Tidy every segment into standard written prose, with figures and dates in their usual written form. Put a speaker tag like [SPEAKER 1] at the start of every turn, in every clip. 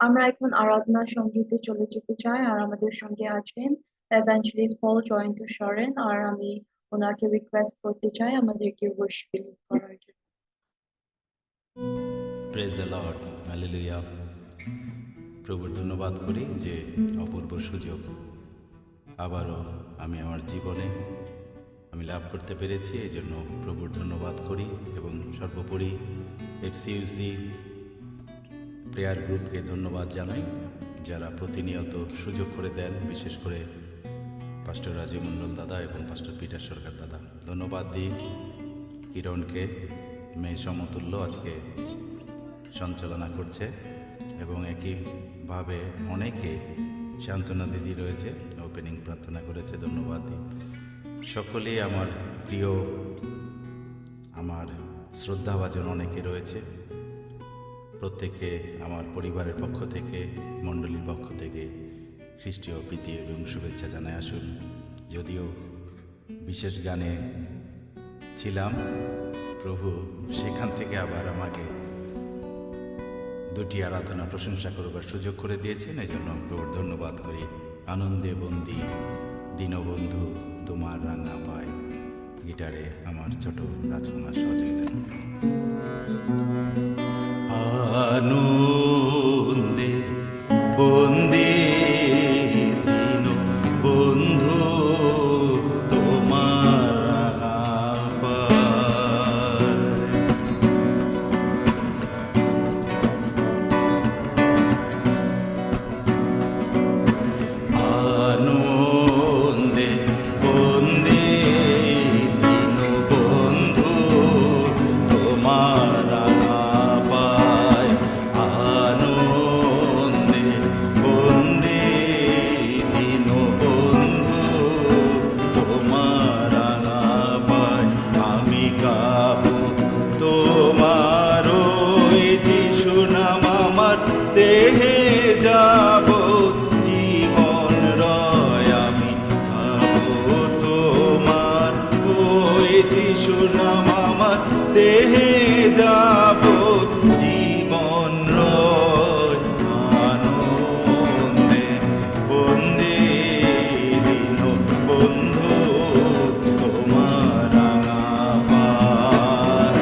[SPEAKER 1] আমরা এখন আরাধনা সঙ্গীতে চলে যেতে চাই আর আমাদের সঙ্গে আছেন এভাঞ্জেলিস্ট পল জয়ন্ত সরেন আর আমি ওনাকে রিকোয়েস্ট করতে চাই আমাদেরকে ওয়ার্শিপ লিড করার জন্য।
[SPEAKER 2] Praise the lord, hallelujah. প্রভুর ধন্যবাদ করি যে অপূর্ব সুযোগ আবারও আমি আমার জীবনে লাভ করতে পেরেছি। এই জন্য প্রভুর ধন্যবাদ করি এবং সর্বোপরি এফসিইউসি প্রেয়ার গ্রুপকে ধন্যবাদ জানাই, যারা প্রতিনিয়ত সুযোগ করে দেন, বিশেষ করে পাস্টর রাজীব মণ্ডল দাদা এবং পাস্টর পিটার সরকার দাদা। ধন্যবাদ দিই কিরণকে, মেয়ে সমতুল্য আজকে সঞ্চালনা করছে, এবং একইভাবে অনেকে সান্ত্বনা দিদি রয়েছে, ওপেনিং প্রার্থনা করেছে। ধন্যবাদ দিই সকলেই। আমার প্রিয়, আমার শ্রদ্ধাভাজন অনেকে রয়েছে, প্রত্যেককে আমার পরিবারের পক্ষ থেকে, মণ্ডলীর পক্ষ থেকে খ্রিস্টীয় প্রীতি এবং শুভেচ্ছা জানাই। আসুন, যদিও বিশেষ গানে ছিলাম, প্রভু সেখান থেকে আবার আমাকে দুটি আরাধনা প্রশংসা করবার সুযোগ করে দিয়েছেন। এই জন্য প্রভুর ধন্যবাদ করি। আনন্দে বন্দি দীনবন্ধু তোমার রাঙা পায়, গিটারে আমার ছোট রাজকুমার সহযোগিতা। আনন্দে বন্দি দীন বন্ধু তোমার রাঙা পায়, আনন্দে বন্দি দীন বন্ধু তোমার রাঙা পায়, আনন্দে বন্দি দীন বন্ধু তোমার রাঙা পায়। আমি গাবো তোমার ওই যিশু নাম, আমার দেহে যাব জীবন রয়। আমি গাবো তোমার ওই যিশু নাম, আমার দেহে যাব জীবন রয়। আনন্দে বন্দি দীন বন্ধু তোমার রাঙা পায়।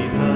[SPEAKER 2] পিতা